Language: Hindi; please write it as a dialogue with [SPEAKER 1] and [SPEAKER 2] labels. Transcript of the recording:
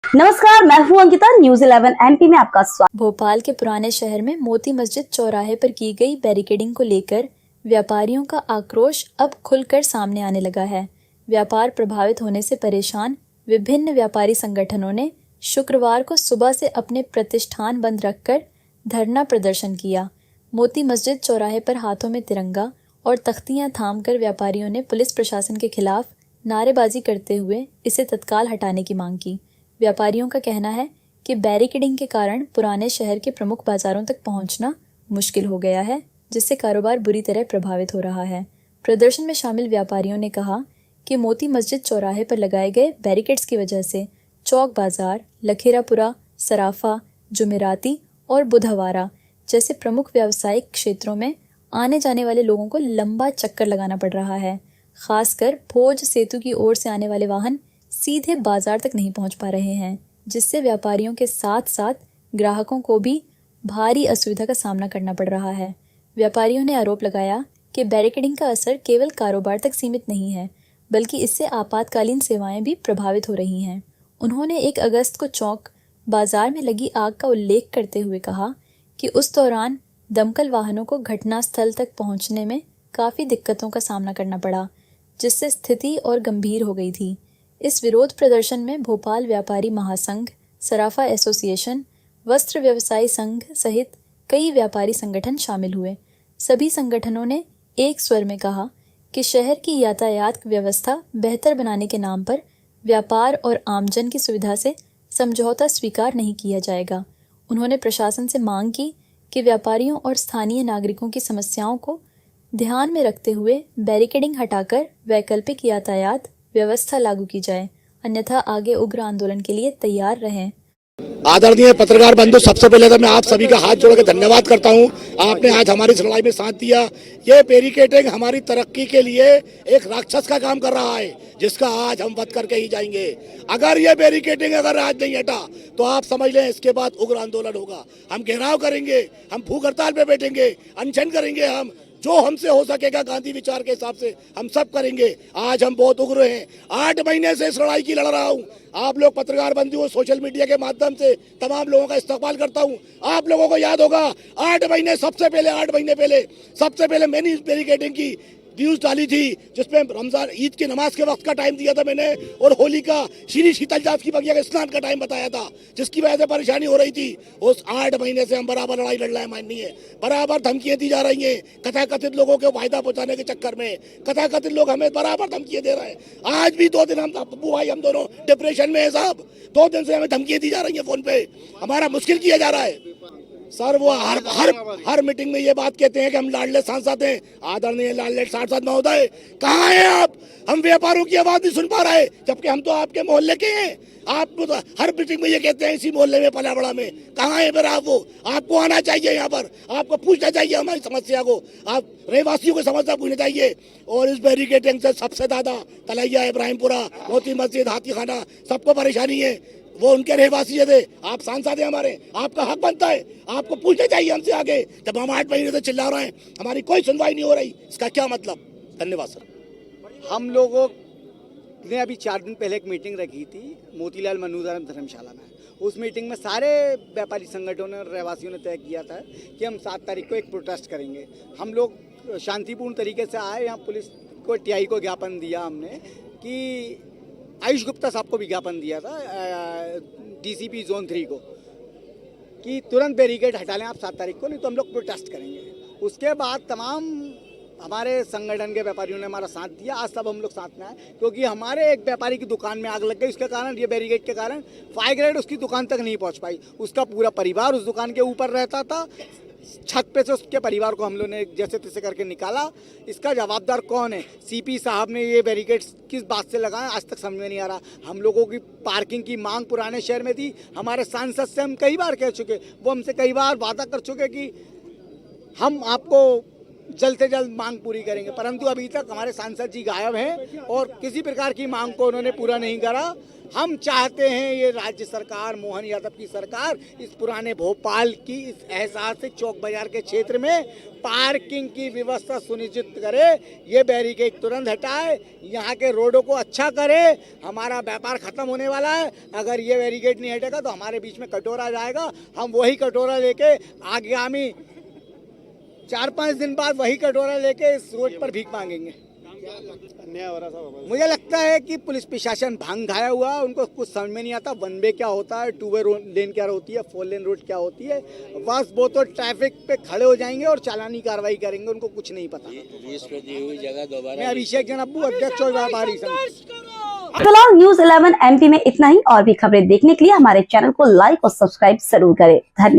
[SPEAKER 1] नमस्कार, मैं हूं अंकिता। न्यूज़ 11 एमपी में आपका स्वागत।
[SPEAKER 2] भोपाल के पुराने शहर में मोती मस्जिद चौराहे पर की गई बैरिकेडिंग को लेकर व्यापारियों का आक्रोश अब खुलकर सामने आने लगा है। व्यापार प्रभावित होने से परेशान विभिन्न व्यापारी संगठनों ने शुक्रवार को सुबह से अपने प्रतिष्ठान बंद रखकर धरना प्रदर्शन किया। मोती मस्जिद चौराहे पर हाथों में तिरंगा और तख्तियां थामकर व्यापारियों ने पुलिस प्रशासन के खिलाफ नारेबाजी करते हुए इसे तत्काल हटाने की मांग की। व्यापारियों का कहना है कि बैरिकेडिंग के कारण पुराने शहर के प्रमुख बाजारों तक पहुंचना मुश्किल हो गया है, जिससे कारोबार बुरी तरह प्रभावित हो रहा है। प्रदर्शन में शामिल व्यापारियों ने कहा कि मोती मस्जिद चौराहे पर लगाए गए बैरिकेड्स की वजह से चौक बाजार, लखेरापुरा, सराफा, जुमेराती और बुधवारा जैसे प्रमुख व्यावसायिक क्षेत्रों में आने जाने वाले लोगों को लंबा चक्कर लगाना पड़ रहा है। खासकर भोज सेतु की ओर से आने वाले वाहन सीधे बाजार तक नहीं पहुंच पा रहे हैं, जिससे व्यापारियों के साथ साथ ग्राहकों को भी भारी असुविधा का सामना करना पड़ रहा है। व्यापारियों ने आरोप लगाया कि बैरिकेडिंग का असर केवल कारोबार तक सीमित नहीं है, बल्कि इससे आपातकालीन सेवाएं भी प्रभावित हो रही हैं। उन्होंने 1 अगस्त को चौक बाजार में लगी आग का उल्लेख करते हुए कहा कि उस दौरान दमकल वाहनों को घटनास्थल तक पहुंचने में काफ़ी दिक्कतों का सामना करना पड़ा, जिससे स्थिति और गंभीर हो गई थी। इस विरोध प्रदर्शन में भोपाल व्यापारी महासंघ, सराफा एसोसिएशन, वस्त्र व्यवसायी संघ सहित कई व्यापारी संगठन शामिल हुए। सभी संगठनों ने एक स्वर में कहा कि शहर की यातायात व्यवस्था बेहतर बनाने के नाम पर व्यापार और आमजन की सुविधा से समझौता स्वीकार नहीं किया जाएगा। उन्होंने प्रशासन से मांग की कि व्यापारियों और स्थानीय नागरिकों की समस्याओं को ध्यान में रखते हुए बैरिकेडिंग हटाकर वैकल्पिक यातायात व्यवस्था लागू की जाए, अन्यथा आगे उग्र आंदोलन के लिए तैयार रहें।
[SPEAKER 3] आदरणीय पत्रकार बंधु, सबसे पहले तो मैं आप सभी का हाथ जोड़ के धन्यवाद करता हूं। आपने आज हमारी इस लड़ाई में साथ दिया। ये बैरिकेडिंग हमारी तरक्की के लिए एक राक्षस का काम कर रहा है, जिसका आज हम वध करके ही जाएंगे। अगर ये बैरिकेडिंग अगर आज नहीं हटा तो आप समझ लें इसके बाद उग्र आंदोलन होगा। हम घेराव करेंगे, हम भूख हड़ताल पे बैठेंगे, अनशन करेंगे। हम जो हमसे हो सकेगा गांधी विचार के हिसाब से हम सब करेंगे। आज हम बहुत उग्र हैं। 8 महीने से इस लड़ाई की लड़ रहा हूं। आप लोग पत्रकार बंधु सोशल मीडिया के माध्यम से तमाम लोगों का इस्तेमाल करता हूं। आप लोगों को याद होगा 8 महीने पहले सबसे पहले मैंने इस बैरिकेडिंग की न्यूज डाली थी, जिसमें रमजान ईद की नमाज के वक्त का टाइम दिया था मैंने, और होली का श्री शीतलजात की बगिया के स्नान का टाइम बताया था, जिसकी वजह से परेशानी हो रही थी। उस 8 महीने से हम बराबर लड़ाई लड़ रहे हैं, माननीय। बराबर धमकियां दी जा रही हैं, कथाकथित लोगों को फायदा पहुंचाने के चक्कर में कथाकथित लोग हमें बराबर धमकियां दे रहे हैं। आज भी 2 दिन हम पप्पू भाई हम दोनों डिप्रेशन में है साहब। 2 दिन से हमें धमकियां दी जा रही है, फोन पे हमारा मुश्किल किया जा रहा है। सर वो हर मीटिंग में ये बात कहते हैं कि हम लाडले सांसद हैं। आदरणीय लाडले सांसद महोदय, कहाँ हैं आप? हम व्यापारियों की आवाज नहीं सुन पा रहे, जबकि हम तो आपके मोहल्ले के हैं। आप तो हर मीटिंग में ये कहते हैं इसी मोहल्ले में, पला बड़ा में। कहाँ है फिर आप? वो आपको आना चाहिए यहाँ पर, आपको पूछना चाहिए हमारी समस्या को, आप रहवासियों को समस्या पूछना चाहिए। और इस बैरिकेडिंग से सबसे ज्यादा तलैया, इब्राहिमपुरा, मोती मस्जिद, हाथी खाना, सबको परेशानी है। वो उनके रहवासी थे, आप सांसद हैं हमारे, आपका हक बनता है, आपको पूछना चाहिए हमसे आगे। जब हम 8 महीने से चिल्ला रहे हैं, हमारी कोई सुनवाई नहीं हो रही, इसका क्या मतलब? धन्यवाद सर।
[SPEAKER 4] हम लोगों ने अभी 4 दिन पहले एक मीटिंग रखी थी मोतीलाल मनोरंजन धर्मशाला में। उस मीटिंग में सारे व्यापारी संगठनों और रहवासियों ने तय किया था कि हम 7 तारीख को एक प्रोटेस्ट करेंगे। हम लोग शांतिपूर्ण तरीके से आए। यहाँ पुलिस को, टीआई को ज्ञापन दिया हमने कि आयुष गुप्ता साहब को भी ज्ञापन दिया था, डीसीपी जोन 3 को, कि तुरंत बैरिकेड हटा लें आप 7 तारीख को, नहीं तो हम लोग प्रोटेस्ट करेंगे। उसके बाद तमाम हमारे संगठन के व्यापारियों ने हमारा साथ दिया। आज सब हम लोग साथ में आए, क्योंकि हमारे एक व्यापारी की दुकान में आग लग गई। उसके कारण, ये बैरिकेड के कारण फायर ब्रिगेड उसकी दुकान तक नहीं पहुंच पाई। उसका पूरा परिवार उस दुकान के ऊपर रहता था। छत पे से उसके परिवार को हम लोग ने जैसे तैसे करके निकाला। इसका जवाबदार कौन है? सीपी साहब ने ये बैरिकेड्स किस बात से लगाए, आज तक समझ में नहीं आ रहा। हम लोगों की पार्किंग की मांग पुराने शहर में थी। हमारे सांसद से हम कई बार कह चुके, वो हमसे कई बार वादा कर चुके कि हम आपको जल्द से जल्द मांग पूरी करेंगे, परंतु अभी तक हमारे सांसद जी गायब हैं और किसी प्रकार की मांग को उन्होंने पूरा नहीं करा। हम चाहते हैं ये राज्य सरकार, मोहन यादव की सरकार, इस पुराने भोपाल की इस ऐतिहासिक चौक बाजार के क्षेत्र में पार्किंग की व्यवस्था सुनिश्चित करे, ये बैरिकेड तुरंत हटाए, यहाँ के रोडों को अच्छा करे। हमारा व्यापार खत्म होने वाला है, अगर ये बैरिकेड नहीं हटेगा तो हमारे बीच में कटोरा जाएगा। हम वही कटोरा लेके आगामी 4-5 दिन बाद वही कटोरा लेके इस रोड पर भीख मांगेंगे। मुझे लगता है कि पुलिस प्रशासन भांग खाया हुआ है, उनको कुछ समझ में नहीं आता वन वे क्या होता है, 2 वे लेन क्या होती है, 4 लेन रोड क्या होती है। बस वो तो ट्रैफिक पे खड़े हो जाएंगे और चालानी कार्रवाई करेंगे, उनको कुछ नहीं पता। मैं अभिषेक जैन अब्बू, अध्यक्ष और व्यापारी संघ।
[SPEAKER 1] फिलहाल न्यूज 11 MP में इतना ही। और भी खबरें देखने के लिए हमारे चैनल को लाइक और सब्सक्राइब जरूर करें। धन्यवाद।